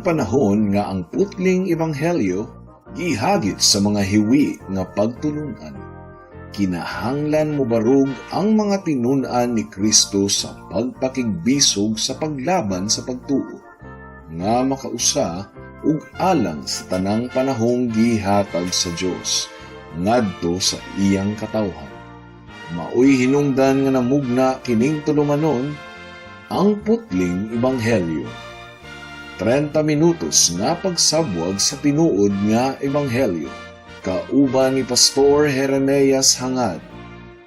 panahon nga ang putling ebanghelyo gihagit sa mga hiwi nga pagtulunan. Kinahanglan mo barug ang mga tinunan ni Kristo sa pagpakigbisog sa paglaban sa pagtuo, nga makausa ug alang sa tanang panahong gihatag sa Dios ngadto sa iyang katawhan. Maoy hinungdan nga namugna kining tulumanon ang putling ebanghelyo. 30 minutos nga pagsabwag sa tinuod nga ebanghelyo. Kauban ni Pastor Jeremias Hangad,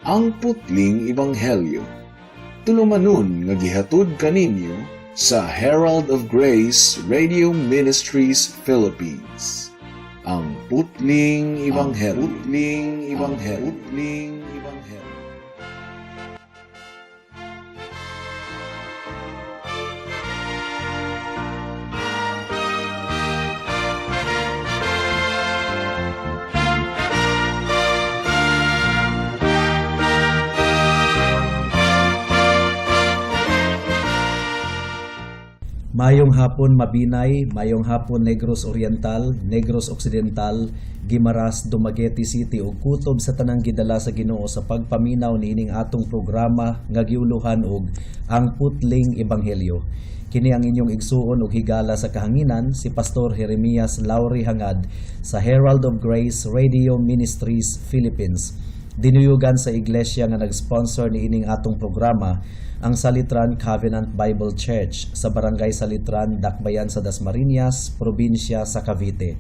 ang putling ebanghelyo. Tulumanon nga gihatod kaninyo sa Herald of Grace Radio Ministries Philippines. Ang putling ebanghelyo. Ang putling ebanghelyo. Putling ebanghelyo. Mayong hapon Mabinay, mayong hapon Negros Oriental, Negros Occidental, Guimaras, Dumaguete City ug kutob sa tanang gidala sa Ginoo sa pagpaminaw niining atong programa nga giuluhan og ang putling ebanghelyo. Kini ang inyong igsuon ug higala sa kahanginan si Pastor Jeremias Lauri Hangad sa Herald of Grace Radio Ministries Philippines. Dinuyugan sa iglesia nga nag-sponsor niining atong programa ang Salitran Covenant Bible Church sa Barangay Salitran, Dakbayan sa Dasmariñas, probinsya sa Cavite.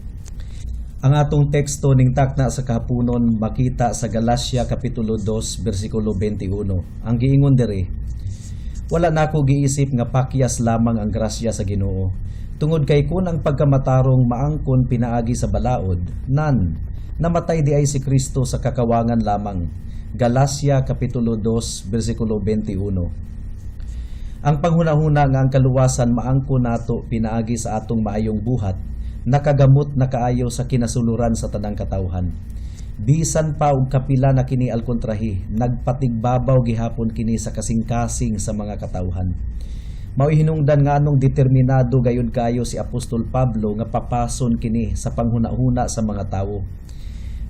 Ang atong teksto ning takna sa kahaponon makita sa Galacia Kapitulo 2, versikulo 21. Ang giingon diri, wala na ako giisip nga pakyas lamang ang grasya sa Ginoo. Tungod kay kun ang pagkamatarong maangkon pinaagi sa balaod, namatay di ay si Kristo sa kakawangan lamang. Galacia Kapitulo 2, versikulo 21. Ang panghunahuna nga ang kaluwasan maangko nato pinaagi sa atong maayong buhat, nakagamot na kaayo sa kinasuluran sa tanang katawhan. Bisan pa og kapila na kini alkontrahi, nagpatigbabaw gihapon kini sa kasing-kasing sa mga katawhan. Mao'y hinungdan nga anong determinado gayud kaayo si Apostol Pablo nga papason kini sa panghunahuna sa mga tawo.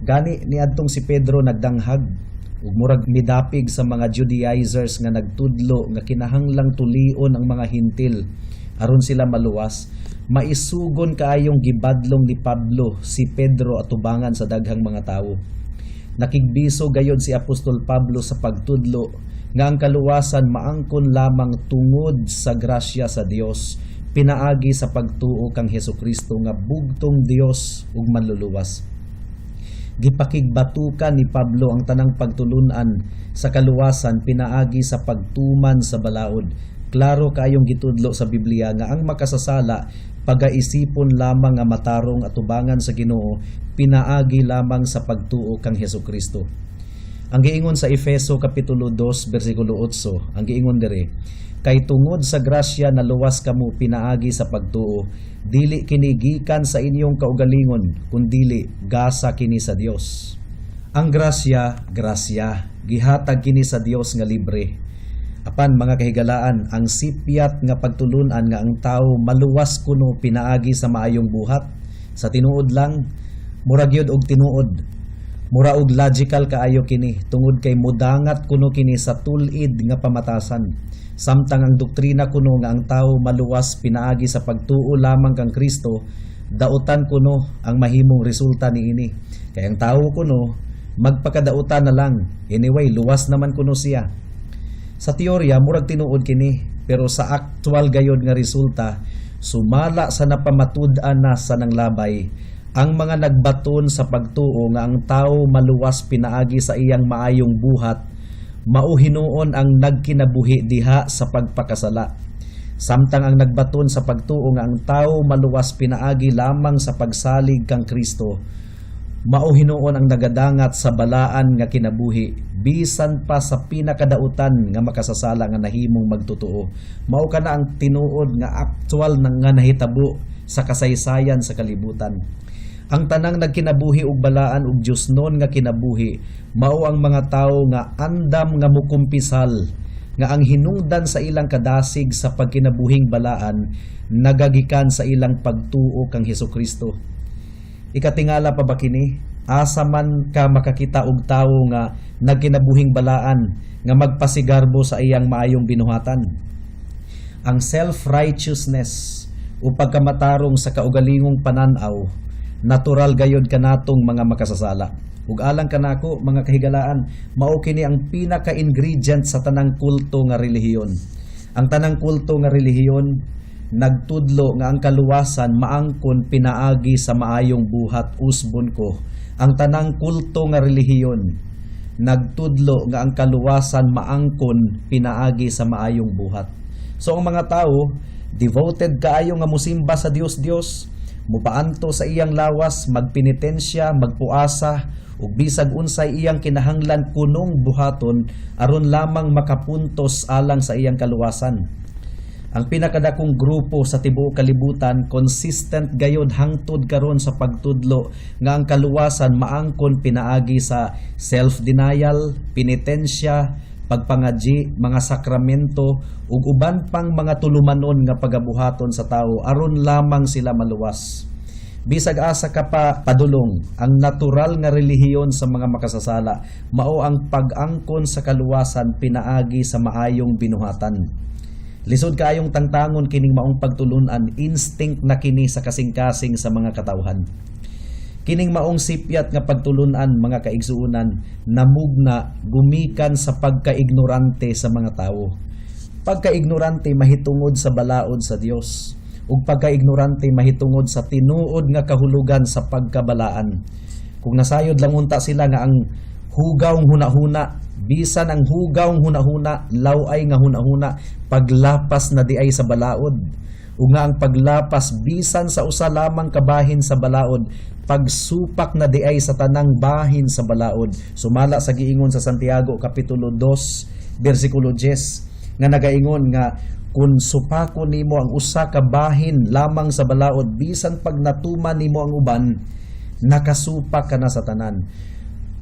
Gani niadtong si Pedro nagdanghag ug murag midapig sa mga Judaizers nga nagtudlo nga kinahanglang tulion ang mga hintil aron sila maluwas. Maisugon kaayong gibadlong ni Pablo si Pedro atubangan sa daghang mga tawo. Nakigbiso gayod si Apostol Pablo sa pagtudlo nga ang kaluwasan maangkon lamang tungod sa grasya sa Dios pinaagi sa pagtuo kang Hesukristo nga bugtong Dios ug manluluwas. Gipakigbatukan ni Pablo ang tanang pagtulunan sa kaluwasan pinaagi sa pagtuman sa balaod. Klaro kayong gitudlo sa Biblia nga ang makasasala pagaisipon lamang nga matarong atubangan sa Ginoo pinaagi lamang sa pagtuo kang Hesukristo. Ang giingon sa Efeso Kapitulo 2 versikulo 8, ang giingon diri, kay tungod sa grasya na luwas kamo pinaagi sa pagtuo, dili kini gikan sa inyong kaugalingon, kundili gasa kini sa Dios. Ang grasya, gihatag kini sa Dios nga libre. Apan mga kahigalaan, ang sipyat nga pagtulunan nga ang tao maluwas kuno pinaagi sa maayong buhat, sa tinuod lang, murag yun og tinuod. Mura og logical kaayo kini, tungod kay mudangat kuno kini sa tulid nga pamatasan. Samtang ang doktrina kuno nga ang tao maluwas pinaagi sa pagtuo lamang kang Kristo, dautan kuno ang mahimong resulta niini. Kay ang tao kuno magpakadautan na lang. Anyway, luwas naman kuno siya. Sa teorya murag tinuod kini, pero sa actual gayod nga resulta, sumala sa napamatud-an na sa nanglabay ang mga nagbaton sa pagtuo nga ang tao maluwas pinaagi sa iyang maayong buhat, mauhinuon ang nagkinabuhi diha sa pagpakasala. Samtang ang nagbaton sa pagtuo nga ang tao maluwas pinaagi lamang sa pagsalig kang Kristo, mauhinuon ang nagadangat sa balaan nga kinabuhi, bisan pa sa pinakadautan nga makasasala nga nahimong magtotoo. Mao kana ang tinuod nga actual nga nahitabo sa kasaysayan sa kalibutan. Ang tanang nagkinabuhi og balaan og Dios noon nga kinabuhi, mao ang mga tawo nga andam nga mukumpisal nga ang hinungdan sa ilang kadasig sa pagkinabuhing balaan nagagikan sa ilang pagtuo kang Hesukristo. Ikatingala pa ba kini? Asa man ka makakita og tawo nga nagkinabuhing balaan nga magpasigarbo sa iyang maayong binuhatan. Ang self-righteousness o pagkamatarong sa kaugalingong pananaw, natural gayod kanatong mga makasasala. Ug alang kanako mga kahigalaan, mao kini ang pinaka-ingredient sa tanang kulto nga relihiyon. Ang tanang kulto nga relihiyon nagtudlo nga ang kaluwasan maangkon pinaagi sa maayong buhat usbon ko. Ang tanang kulto nga relihiyon nagtudlo nga ang kaluwasan maangkon pinaagi sa maayong buhat. So ang mga tao devoted kaayo nga musimba sa Dios, mupaanto sa iyang lawas, magpenitensya, magpuasa, ug bisag unsay iyang kinahanglan kunong buhaton aron lamang makapuntos alang sa iyang kaluwasan. Ang pinakadakong grupo sa tibuok kalibutan consistent gayod hangtod karon sa pagtudlo nga ang kaluwasan maangkon pinaagi sa self-denial, penitensya, pagpangadji, mga sakramento ug uban pang mga tulumanon nga pagabuhaton sa tao aron lamang sila maluwas. Bisag asa ka pa padulong, ang natural nga relihiyon sa mga makasasala mao ang pag-angkon sa kaluwasan pinaagi sa maayong binuhatan. Lisod kaayong tangtangon kining maong pagtulunan, instinct na kini sa kasing-kasing sa mga katawhan. Kining maong sipyat nga pagtulunan mga kaigsuunan namugna gumikan sa pagkaignorante sa mga tao. Pagkaignorante mahitungod sa balaod sa Dios ug pagkaignorante mahitungod sa tinuod nga kahulugan sa pagkabalaan. Kung nasayod lang unta sila nga ang hugawng hunahuna, bisan ang hugawng hunahuna, laway nga hunahuna, paglapas na diay sa balaod. Ug nga ang paglapas bisan sa usa lamang kabahin sa balaod, pagsupak na diay sa tanang bahin sa balaod. Sumala sa giingon sa Santiago kapitulo 2 bersikulo 10 nga nagaingon nga kung supako nimo ang usa ka bahin lamang sa balaod, bisan pag natuman nimo ang uban, nakasupak ka na sa tanan.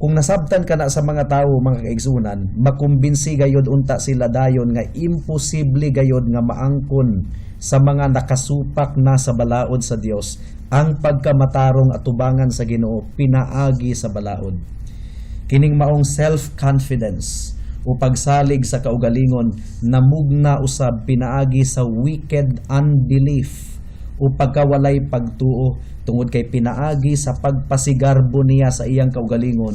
Kung nasabtan ka na sa mga tao mga kaigsunan, makumbinsi gayod unta sila dayon nga imposible gayod nga maangkon sa mga nakasupak na sa balaod sa Dios ang pagkamatarong atubangan sa Ginoo pinaagi sa balaod. Kining maong self-confidence o pagsalig sa kaugalingon namugna usab pinaagi sa wicked unbelief o pagkawalay pagtuo tungod kay pinaagi sa pagpasigarbo niya sa iyang kaugalingon.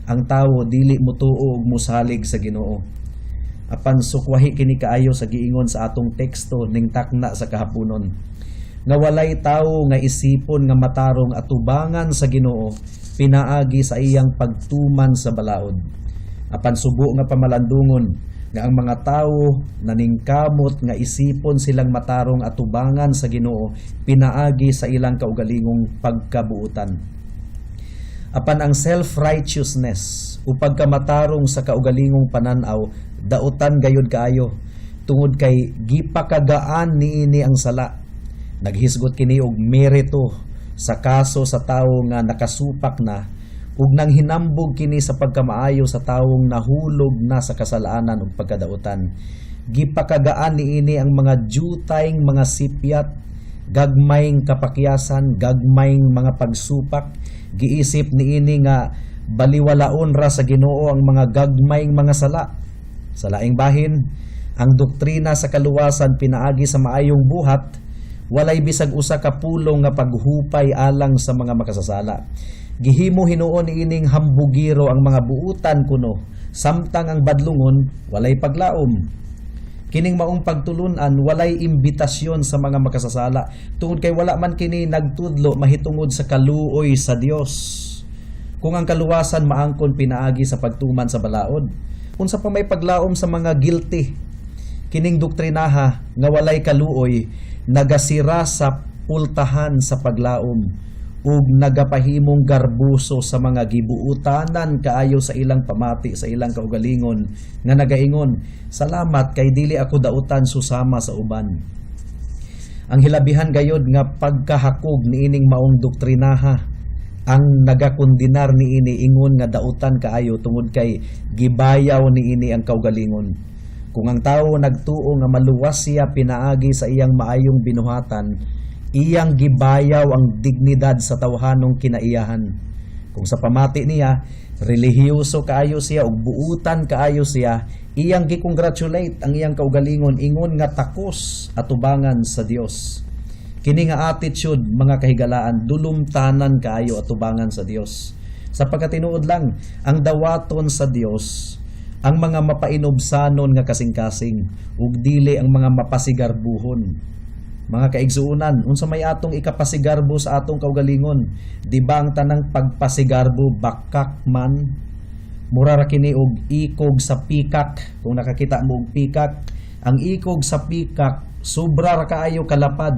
Ang tawo dili mutuo ug musalig sa Ginoo. Apan sukwahi kini kaayo sa giingon sa atong teksto ning takna sa kahaponon nga walay tawo nga isipon nga matarong atubangan sa Ginoo pinaagi sa iyang pagtuman sa balaod. Apan subo nga pamalandungon nga ang mga tawo naningkamot nga isipon silang matarong atubangan sa Ginoo pinaagi sa ilang kaugalingong pagkabuutan. Apan ang self-righteousness o pagkamatarong sa kaugalingong pananaw dautan gayud kaayo tungod kay gipakagaan niini ang sala. Naghisgot kini og merito sa kaso sa tawo nga nakasupak na ug nang hinambog kini sa pagkamaayo sa tawong nahulog na sa kasalaanan ug pagkadautan. Gipakagaan niini ang mga jutayng mga sipyat, gagmayng kapakyasan, gagmayng mga pagsupak. Giisip niini nga baliwalaon ra sa Ginoo ang mga gagmayng mga sala. Sa laing bahin, ang doktrina sa kaluwasan pinaagi sa maayong buhat, walay bisag usa ka pulong nga paghupay alang sa mga makasasala. Gihimo hinuon ining hambugiro ang mga buutan kuno, samtang ang badlungon walay paglaom. Kining maong pagtulunan walay imbitasyon sa mga makasasala tungod kay wala man kini nagtudlo mahitungod sa kaluoy sa Dios. Kung ang kaluwasan maangkon pinaagi sa pagtuman sa balaod, unsa pa may paglaom sa mga guilty. Kining doktrinaha nga walay kaluoy nagasira sa pultahan sa paglaom ug nagapahimong garbuso sa mga gibuutanan kaayo sa ilang pamati sa ilang kaugalingon nga nagaingon, salamat kay dili ako dautan susama sa uban. Ang hilabihan gayod nga pagkahakog niining maong doktrinaha ang nagakondinar niini ingon nga dautan kaayo tungod kay gibayaw niini ang kaugalingon. Kung ang tao nagtuo nga maluwas siya pinaagi sa iyang maayong binuhatan, iyang gibayaw ang dignidad sa tawhanong kinaiyahan. Kung sa pamati niya, relihiyoso kaayo siya ug buutan kaayo siya, iyang gi-congratulate ang iyang kaugalingon ingon nga takos atubangan sa Dios. Kini nga attitude mga kahigalaan dulumtanan kaayo atubangan sa Dios. Sapagkat tinuod lang ang dawaton sa Dios ang mga mapainobsanon nga kasing-kasing ug dili ang mga mapasigarbuhon. Mga kaigsuunan, unsa may atong ikapasigarbo sa atong kaugalingon? Di ba ang tanang pagpasigarbo bakak man? Mura ra kini og ikog sa pikak. Kung nakakita mo og pikak, ang ikog sa pikak sobra ra kaayo kalapad.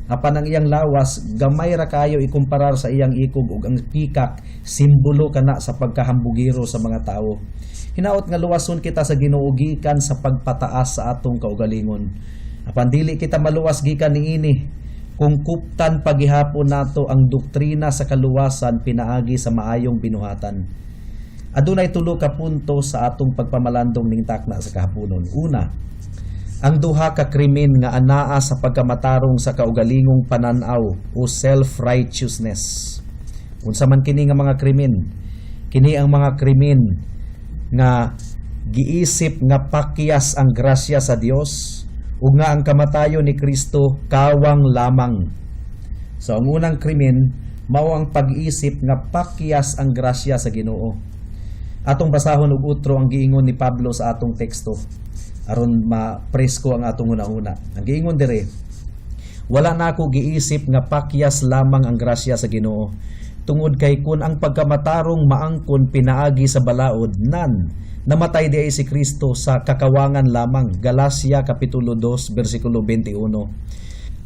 Apan ang iyang lawas gamay ra kaayo ikumparar sa iyang ikog ug ang pikak simbolo kana sa pagkahambugiro sa mga tao. Hinaot nga luwason kita sa Ginoo gikan sa pagpataas sa atong kaugalingon. Apan dili kita maluwas gikan niini kung kuptan pagihapon nato ang doktrina sa kaluwasan pinaagi sa maayong binuhatan. Adunay tulo ka punto sa atong pagpamalandong ning takna sa kahaponon. Una, ang duha ka krimen nga anaa sa pagkamatarong sa kaugalingong pananaw o self-righteousness. Unsa man kini nga mga krimen? Kini ang mga krimen nga giisip nga pakyas ang grasya sa Dios ug nga ang kamatayon ni Kristo kawang lamang. So ang unang krimen mao ang pag-isip nga pakyas ang grasya sa Ginoo. Atong basahon og utro ang giingon ni Pablo sa atong teksto aron ma-presko ang atong una-una. Ang giingon dire, wala na ako giisip nga pakyas lamang ang grasya sa Ginoo. Tungod kay kun ang pagkamatarong maangkon pinaagi sa balaod nan namatay di ay si Kristo sa kakawangan lamang. Galacia kapitulo 2 bersikulo 21.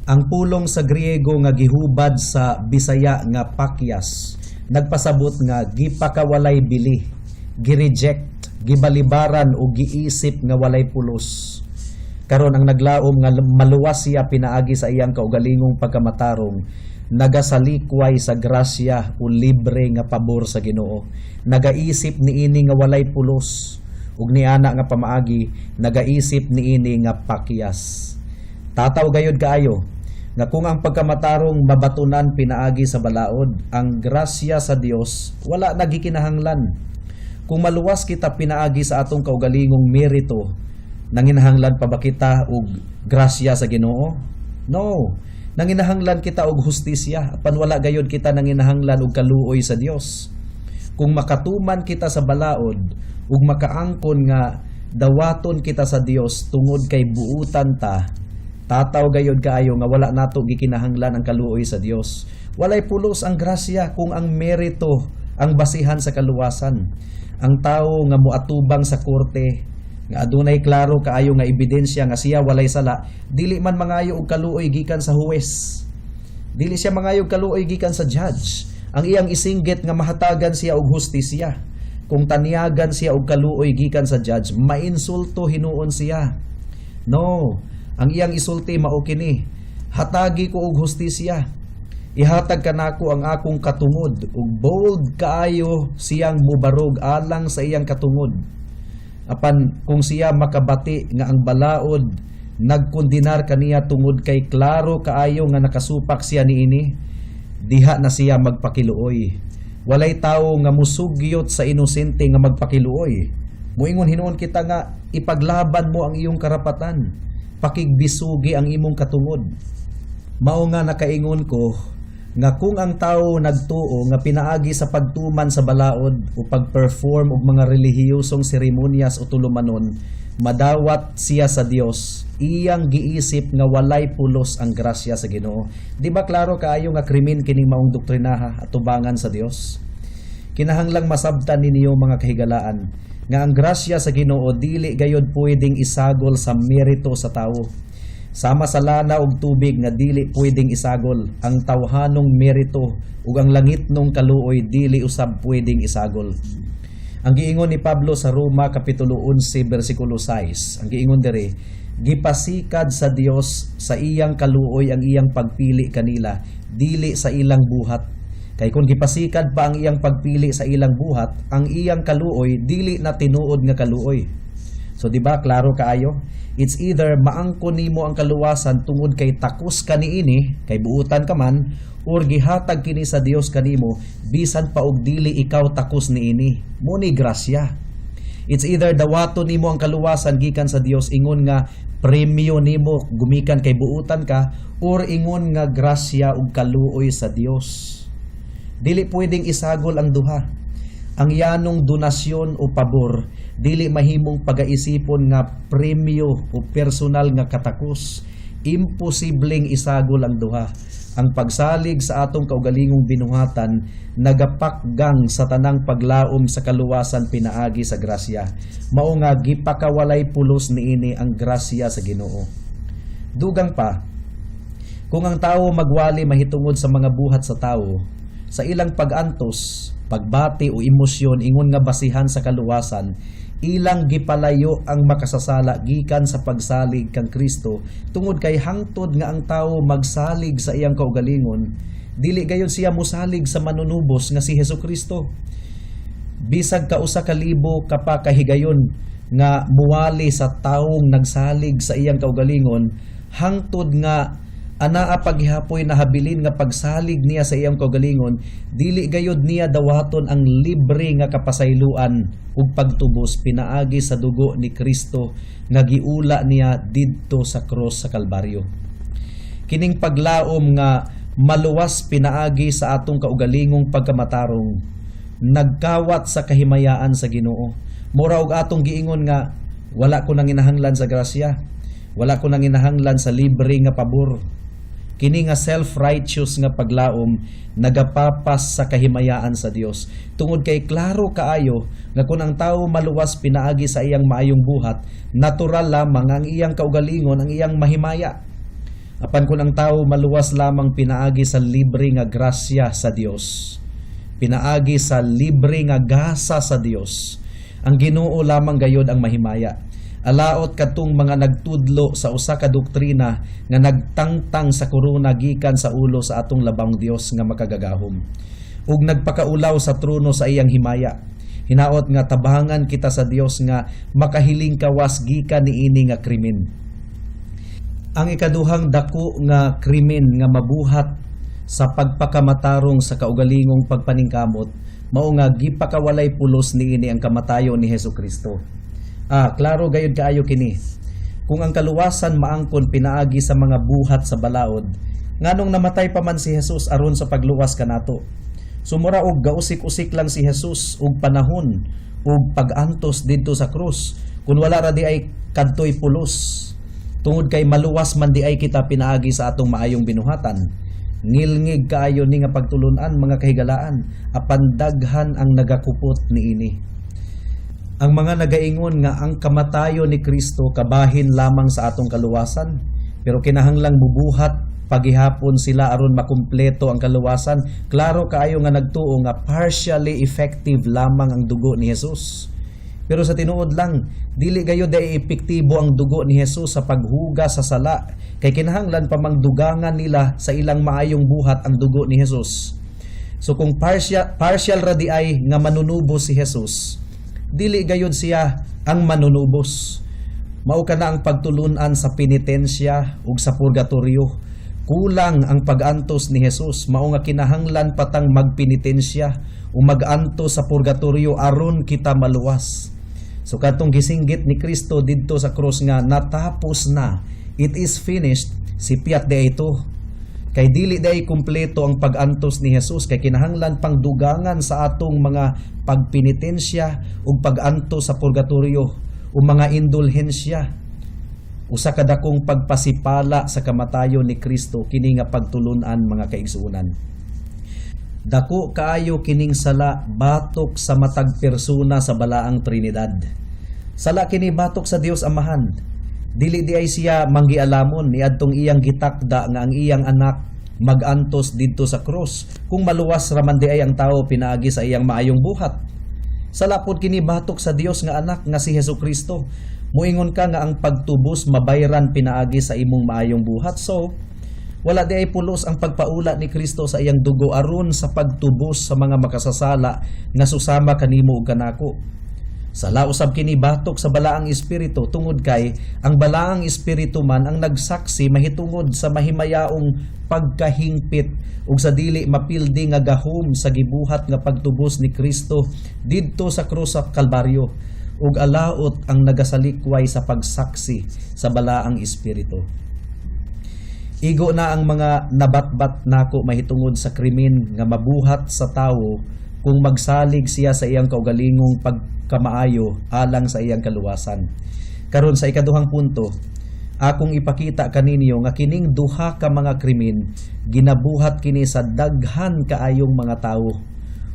Ang pulong sa Griego nga gihubad sa Bisaya nga pakyas nagpasabot nga gipakawalay bili, gireject, gibalibaran o giisip nga walay pulos. Karon ang naglaom nga maluwas siya pinaagi sa iyang kaugalingong pagkamatarong nagasalikway sa grasya o libre nga pabor sa Ginoo. Nagaisip niini nga walay pulos ug niana nga pamaagi nagaisip niini nga pakyas. Tataw gayud kaayo nga kung ang pagkamatarong mabatunan pinaagi sa balaod, ang grasya sa Dios wala nagikinahanglan. Kung maluwas kita pinaagi sa atong kaugalingong merito, nanginahanglan pa ba kita og grasya sa Ginoo? No. Nanginahanglan kita og hustisya, apan wala gayud kita nanginahanglan og kaluoy sa Dios. Kung makatuman kita sa balaod ug makaangkon nga dawaton kita sa Dios tungod kay buutan ta, tataw gayud kaayo nga wala nato gikinahanglan ang kaluoy sa Dios. Walay pulos ang grasya kung ang merito ang basihan sa kaluwasan. Ang tawo nga moatubang sa korte nga adunay klaro kaayo nga ebidensya nga siya walay sala, dili man mangayo og kaluoy gikan sa huwes. Dili siya mangayo og kaluoy gikan sa judge. Ang iyang isinggit nga mahatagan siya og hustisya. Kung taniyagan siya og kaluoy gikan sa judge, mainsulto hinuon siya. No, ang iyang isulti mao kini, hatagi ko og hustisya. Ihatag kanako ang akong katungod ug bold kaayo siyang mubarog alang sa iyang katungod. Apan kung siya makabati nga ang balaod nagkondinar kaniya tungod kay klaro kaayo nga nakasupak siya niini, diha na siya magpakiluoy. Walay tawo nga musugyot sa inosente nga magpakiluoy. Muingon hinuon kita nga ipaglaban mo ang iyong karapatan, pakigbisugi ang imong katungod. Mao nga nakaingon ko nga kung ang tawo nagtuo nga pinaagi sa pagtuman sa balaod o pag-perform og mga relihiyosong seremonyas o tulumanon, madawat siya sa Dios, iyang giisip nga walay pulos ang grasya sa Ginoo. Di ba klaro kaayo nga krimen kining maong doktrinaha at tubangan sa Dios? Kinahanglang masabtan ninyo mga kahigalaan nga ang grasya sa Ginoo dili gayud pwedeng isagol sa merito sa tawo. Sama sa lana og tubig nga dili pwedeng isagol, ang tawhanong merito ug ang langitnong kaluoy dili usab pwedeng isagol. Ang giingon ni Pablo sa Roma kapitulo 11 bersikulo 6, ang giingon diri, gipasikad sa Dios sa iyang kaluoy ang iyang pagpili kanila, dili sa ilang buhat. Kay kung gipasikad pa ang iyang pagpili sa ilang buhat, ang iyang kaluoy dili na tinuod nga kaluoy. So di ba klaro kaayo? It's either maangkon nimo ang kaluwasan tungod kay takos ka niini, kay buutan ka man, or gihatag kini sa Dios kanimo bisan pa og dili ikaw takos niini. Muni grasya. It's either dawaton nimo ang kaluwasan gikan sa Dios ingon nga premyo nimo gumikan kay buutan ka, or ingon nga grasya ug kaluoy sa Dios. Dili pwedeng isagol ang duha. Ang yanong donasyon o pabor dili mahimong pagaisipon nga premyo o personal nga katakos. Imposibleng isagol ang duha. Ang pagsalig sa atong kaugalingong binuhatan nagapakgang sa tanang paglaom sa kaluwasan pinaagi sa grasya. Mao nga gipakawalay pulos niini ang grasya sa Ginoo. Dugang pa, kung ang tao magwali mahitungod sa mga buhat sa tao, sa ilang pag-antos, pagbati o emosyon ingon nga basihan sa kaluwasan, ilang gipalayo ang makasasala gikan sa pagsalig kang Kristo tungod kay hangtod nga ang tawo magsalig sa iyang kaugalingon, dili gayon siya mosalig sa manunubos nga si Hesukristo. Bisag ka usa ka libo ka pa kahigayon nga muwali sa tawong nagsalig sa iyang kaugalingon, hangtod nga anaa paghihapoy na habilin nga pagsalig niya sa iyang kaugalingon, dili gayud niya dawaton ang libre nga kapasayloan ug pagtubos pinaagi sa dugo ni Kristo nga giula niya didto sa krus sa Kalbaryo. Kining paglaom nga maluwas pinaagi sa atong kaugalingong pagkamatarong nagkawat sa kahimayaan sa Ginoo. Mura og atong giingon nga wala ko nang inahanglan sa grasya, wala ko nang inahanglan sa libre nga pabor. Kini nga self-righteous nga paglaom nagapapas sa kahimayaan sa Dios. Tungod kay klaro kaayo nga kung ang tawo maluwas pinaagi sa iyang maayong buhat, natural lamang ang iyang kaugalingon ang iyang mahimaya. Apan kung ang tawo maluwas lamang pinaagi sa libre nga grasya sa Dios, pinaagi sa libre nga gasa sa Dios, ang Ginoo lamang gayod ang mahimaya. Alaot katong mga nagtudlo sa usa ka doktrina nga nagtangtang sa korona gikan sa ulo sa atong labang Dios nga makagagahom, ug nagpakaulaw sa trono sa iyang himaya. Hinaot nga tabangan kita sa Dios nga makahiling kawas gikan niini nga krimen. Ang ikaduhang dako nga krimen nga mabuhat sa pagpakamatarong sa kaugalingong pagpaningkamot mao nga gipakawalay pulos niini ang kamatayon ni Hesukristo. Klaro gayud kaayo kini. Kung ang kaluwasan maangkon pinaagi sa mga buhat sa balaod, nganong namatay pa man si Jesus aron sa pagluwas kanato. Sumura og gausik-usik lang si Jesus og panahon og pag-antos didto sa krus. Kung wala ra di ay kadtoy pulos. Tungod kay maluwas man di ay kita pinaagi sa atong maayong binuhatan. Ngilngig kaayo ni nga pagtulunan mga kahigalaan, apan daghan ang nagakupot niini. Ang mga nagaingon nga ang kamatayon ni Kristo kabahin lamang sa atong kaluwasan, pero kinahanglang bubuhat paghihapon sila aron makumpleto ang kaluwasan. Klaro kaayo nga nagtuo nga partially effective lamang ang dugo ni Jesus. Pero sa tinuod lang, dili gayud ay epektibo ang dugo ni Jesus sa paghuga sa sala, kay kinahanglan pa mangdugangan nila sa ilang maayong buhat ang dugo ni Jesus. So kung partial ra di ay nga manunubos si Jesus, dili gayud siya ang manunubos. Mao kana ang pagtulunan sa penitensya ug sa purgatorio. Kulang ang pag-antos ni Jesus, mao nga kinahanglan patang magpenitensya o mag-antos sa purgatorio aron kita maluwas. So katong gisinggit ni Kristo didto sa krus nga natapos na, it is finished, sipiat di ito. Kay dili day kumpleto ang pag-antos ni Jesus, kay kinahanglan pang dugangan sa atong mga pagpenitensya ug pag-antos sa purgatorio o mga indulhensya. Usa ka dakong pagpasipala sa kamatayon ni Kristo kini nga pagtulunan mga kaigsuonan. Dako kaayo kining sala batok sa matag persona sa balaang Trinidad. Sala kini batok sa Dios Amahan. Dili di ay siya manggialamon niadtong iyang gitakda nga ang iyang anak mag-antos didto sa krus kung maluwas raman di ay ang tao pinaagi sa iyang maayong buhat. Salapod kini batok sa Dios nga anak nga si Hesukristo. Muingon ka nga ang pagtubos mabayran pinaagi sa imong maayong buhat. So wala di ay pulos ang pagpaula ni Kristo sa iyang dugo aron sa pagtubos sa mga makasasala nga susama kanimo ug kanako. Sala usab kini batok sa balaang espiritu tungod kay ang balaang espiritu man ang nagsaksi mahitungod sa mahimayaong pagkahingpit ug sa dili mapildi nga gahom sa gibuhat nga pagtubos ni Kristo didto sa krus sa Kalbaryo ug alaot ang nagasalikway sa pagsaksi sa balaang espiritu. Igo na ang mga nabatbat nako mahitungod sa krimen nga mabuhat sa tawo kung magsalig siya sa iyang kaugalingong pagkamaayo alang sa iyang kaluwasan. Karon sa ikaduhang punto, akong ipakita kaninyo nga kining duha ka mga krimen ginabuhat kini sa daghan kaayong mga tawo.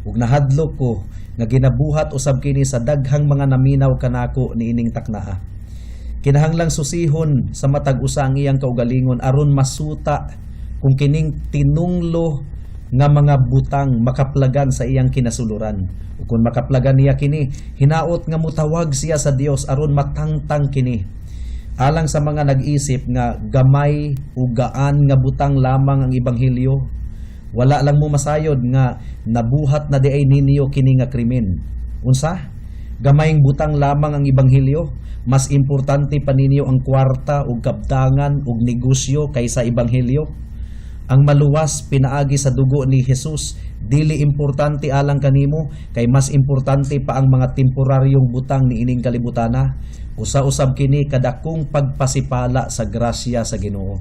Ug nahadlok ko nga ginabuhat usab kini sa daghang mga naminaw kanako niining taknaa. Kinahanglang susihon sa matag usa ang iyang kaugalingon aron masuta kung kining tinunglo nga mga butang makaplagan sa iyang kinasuluran. Ug kung makaplagan niya kini, hinaot nga mutawag siya sa Dios aron matangtang kini. Alang sa mga nag-isip nga gamay ug gaan nga butang lamang ang ebanghelyo, wala lang mo masayod nga nabuhat na diay ninyo kini nga krimen. Unsa? Gamayng butang lamang ang ebanghelyo, mas importante pa ninyo ang kwarta ug kabtangan ug negosyo kaysa ebanghelyo. Ang maluwas pinaagi sa dugo ni Jesus dili importante alang kanimo kay mas importante pa ang mga temporaryong butang niining kalibutana. Usa-usab kini kadakong pagpasipala sa grasya sa Ginoo.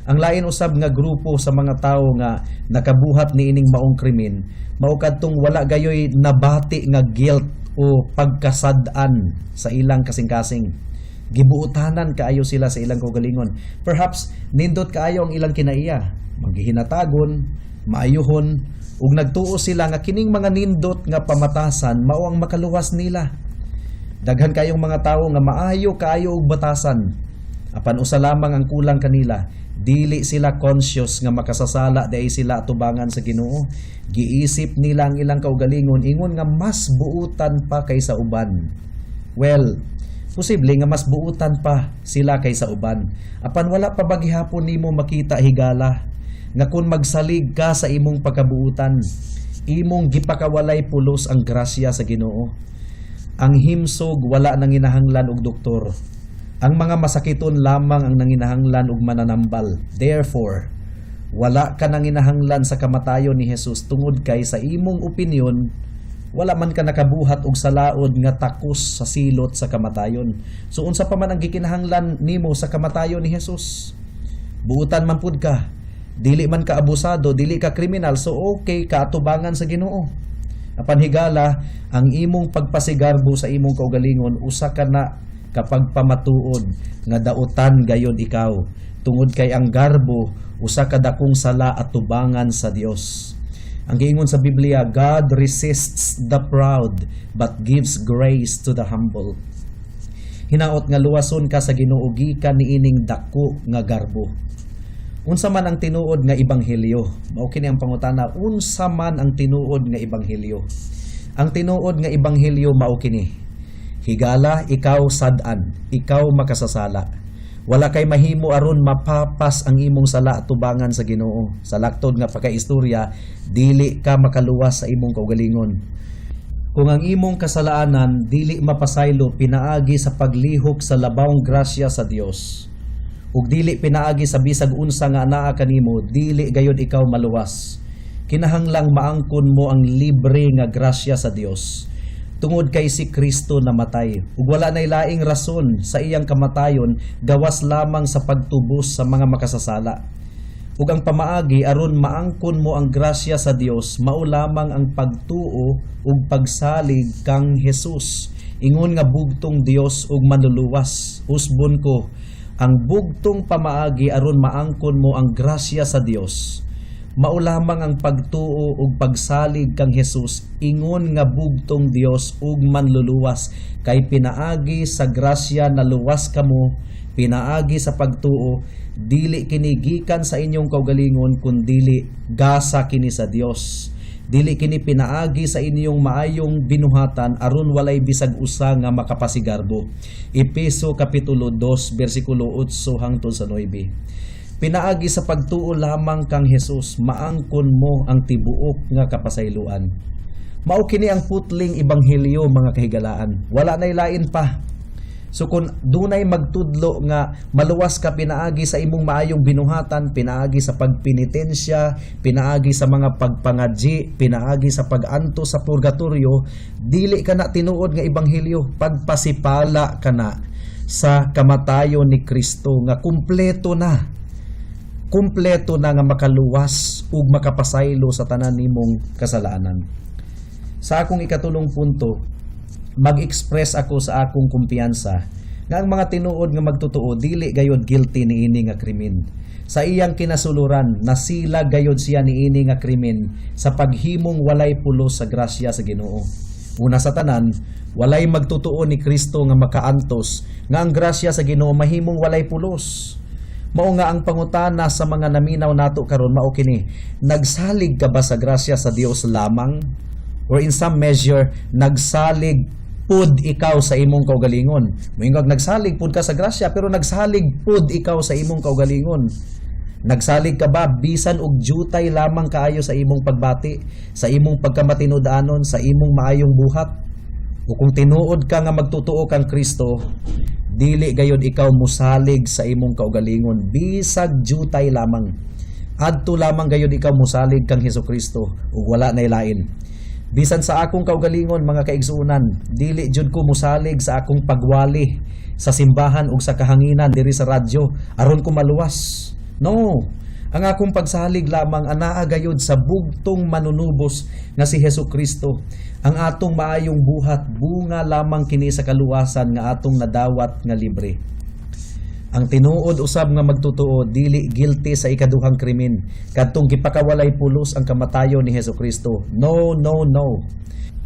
Ang lain usab nga grupo sa mga tawo nga nakabuhat niining maong krimen mao kadtong wala gayoy nabati nga guilt o pagkasad-an sa ilang kasing-kasing. Gibuutanan kaayo sila sa ilang kaugalingon. Perhaps nindot kaayo ang ilang kinaiya, maghihinatagon, maayuhon, ug nagtuo sila nga kining mga nindot nga pamatasan mao ang makaluwas nila. Daghan kayong mga tawo nga maayo kaayo og batasan. Apan usa lamang ang kulang kanila, dili sila conscious nga makasasala dahil sila atubangan sa Ginoo. Giisip nila ang ilang kaugalingon ingon nga mas buutan pa kaysa uban. Well, posible nga mas buutan pa sila kaysa uban. Apan wala pa ba gihapon nimo makita higala nga kung magsalig ka sa imong pagkabuutan, imong gipakawalay pulos ang grasya sa Ginoo. Ang himsog wala nang hinahanglan og doktor. Ang mga masakiton lamang ang nanginahanglan og mananambal. Therefore, wala ka nang hinahanglan sa kamatayon ni Jesus tungod kay sa imong opinyon wala man ka nakabuhat og salaod nga takos sa silot sa kamatayon. So unsa pa man ang gikinahanglan nimo sa kamatayon ni Jesus? Buutan man pud ka. Dili man ka abusado, dili ka kriminal, so okay ka atubangan sa Ginoo. Apan higala ang imong pagpasigarbo sa imong kaugalingon usa ka na kapag pamatuod nga dautan gayon ikaw tungod kay ang garbo usa ka dakong sala at tubangan sa Dios. Ang giingon sa Biblia, God resists the proud but gives grace to the humble. Hinaot nga luwason ka sa Ginoo gikan niining dako nga garbo. Unsa man ang tinuod nga ebanghelyo? Mao kini ang pangutana, unsa man ang tinuod nga ebanghelyo? Ang tinuod nga ebanghelyo mao kini. Higala ikaw sad-an, ikaw makasasala. Wala kay mahimo aron mapapas ang imong sala tubangan sa Ginoo. Sa laktod nga pagkaistorya, dili ka makaluwas sa imong kaugalingon. Kung ang imong kasalaanan dili mapasaylo pinaagi sa paglihok sa labawng grasya sa Dios, ug dili pinaagi sa bisag unsa nga anaa kanimo, dili gayud ikaw maluwas. Kinahanglang maangkon mo ang libre nga grasya sa Dios. Tungod kay si Kristo namatay, ug wala nay laing rason sa iyang kamatayon gawas lamang sa pagtubos sa mga makasasala. Ug ang pamaagi aron maangkon mo ang grasya sa Dios, mao lamang ang pagtuo ug pagsalig kang Hesus. Ingon nga bugtong Dios ug manluluwas. Usbon ko, ang bugtong pamaagi aron maangkon mo ang grasya sa Dios, mao lamang ang pagtuo ug pagsalig kang Hesus. Ingon nga bugtong Dios ug manluluwas, kay pinaagi sa grasya na luwas kamo, pinaagi sa pagtuo, dili kini gikan sa inyong kaugalingon kundi gasa kini sa Dios. Dili kini pinaagi sa inyong maayong binuhatan aron walay bisag usa nga makapasigarbo. Efeso kapitulo 2 bersikulo 8 hangtod sa 9. Pinaagi sa pagtuo lamang kang Hesus, maangkon mo ang tibuok nga kapasayloan. Mao kini ang putling ebanghelyo mga kahigalaan. Wala nay lain pa. So kung dunay magtudlo nga maluwas ka pinaagi sa imong maayong binuhatan, pinaagi sa pagpenitensya, pinaagi sa mga pagpangadji, pinaagi sa paganto sa purgatorio, dili ka na tinuod nga ebanghelyo, pagpasipala ka na sa kamatayon ni Kristo nga kumpleto na nga makaluwas ug makapasaylo sa tanan nimong kasalanan. Sa akong ikatulong punto, mag-express ako sa akong kumpiyansa nga ang mga tinuod nga magtotoo dili gayud guilty niini nga krimen. Sa iyang kinasuluran nasila gayud siya niini nga krimen sa paghimong walay pulos sa grasya sa Ginoo. Una sa tanan, walay magtotoo ni Kristo nga makaantos nga ang grasya sa Ginoo mahimong walay pulos. Mao nga ang pangutana sa mga naminaw nato karon mao kini, nagsalig ka ba sa grasya sa Dios lamang? Or in some measure, nagsalig pud ikaw sa imong kaugalingon? Moingog nagsalig pud ka sa grasya pero nagsalig pud ikaw sa imong kaugalingon. Nagsalig ka ba bisan og jutay lamang kaayo sa imong pagbati, sa imong pagkamatinud-anon, sa imong maayong buhat? O kung tinuod ka nga magtotoo kang Kristo, dili gayud ikaw musalig sa imong kaugalingon bisag jutay lamang. Adto lamang gayud ikaw musalig kang Hesukristo ug wala nay lain. Bisan sa akong kaugalingon mga kaigsuunan, dili jud ko musalig sa akong pagwali sa simbahan ug sa kahanginan diri sa radyo aron ko maluwas. No, ang akong pagsalig lamang anaa gayud sa bugtong manunubos nga si Hesukristo. Ang atong maayong buhat bunga lamang kini sa kaluwasan nga atong nadawat nga libre. Ang tinuod usab nga magtotoo dili guilty sa ikaduhang krimen kadtong gipakawalay pulos ang kamatayon ni Hesukristo. No.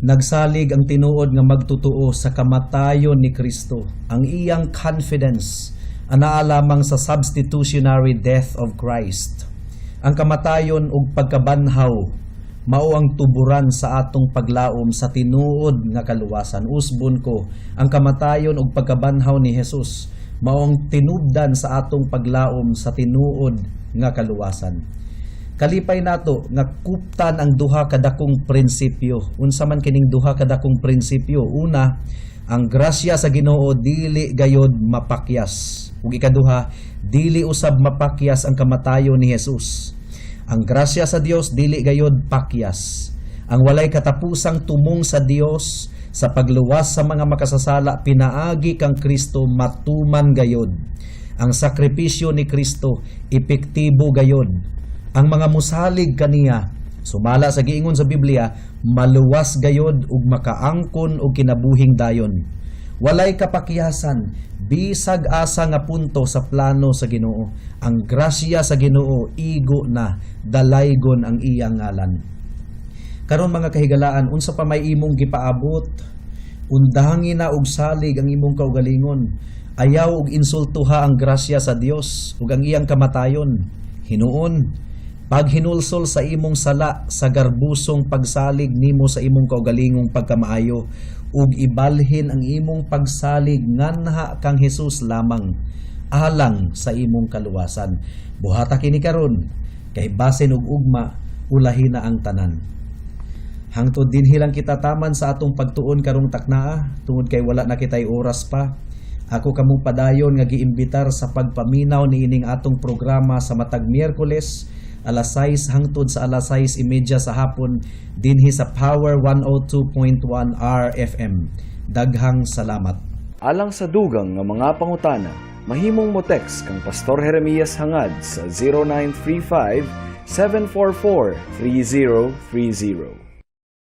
Nagsalig ang tinuod nga magtotoo sa kamatayon ni Kristo. Ang iyang confidence anaa lamang sa substitutionary death of Christ. Ang kamatayon ug pagkabanhaw mao ang tuburan sa atong paglaom sa tinuod nga kaluwasan. Usbon ko, ang kamatayon ug pagkabanhaw ni Jesus maong tinubdan sa atong paglaom sa tinuod nga kaluwasan. Kalipay nato nga kuptan ang duha kadakong prinsipyo. Unsa man kining duha kadakong prinsipyo? Una, ang grasya sa Ginoo dili gayod mapakyas. Ug ikaduha, dili usab mapakyas ang kamatayon ni Jesus. Ang grasya sa Dios dili gayod pakyas. Ang walay katapusang tumong sa Dios sa pagluwas sa mga makasasala pinaagi kang Kristo matuman gayod. Ang sakripisyo ni Kristo epektibo gayod. Ang mga musalig kaniya sumala sa giingon sa Biblia maluwas gayod ug makaangkon og kinabuhing dayon. Walay kapakyasan bisag asa nga punto sa plano sa Ginoo. Ang grasya sa Ginoo igo na dalaygon ang iyang ngalan. Karon mga kahigalaan, unsa pa may imong gipaabot? Undangin na og salig ang imong kaugalingon. Ayaw og insultuha ang grasya sa Dios ug ang iyang kamatayon. Hinuon, paghinulsol sa imong sala sa garbusong pagsalig nimo sa imong kaugalingong pagkamaayo ug ibalhin ang imong pagsalig nganha kang Hesus lamang alang sa imong kaluwasan. Buhata kini karon kay basin og ugma ulahin na ang tanan. Hangtod dinhi lang kita taman sa atong pagtuon karong taknaa tungod kay wala na kitay oras pa. Ako kamong padayon nga giimbitar sa pagpaminaw niining atong programa sa matag Miyerkules alas 6 hangtod sa alas 6:30 sa hapon dinhi sa Power 102.1 RFM. Daghang salamat. Alang sa dugang nga mga pangutana, mahimong mo text kang Pastor Jeremias hangad sa 0935 744 3030.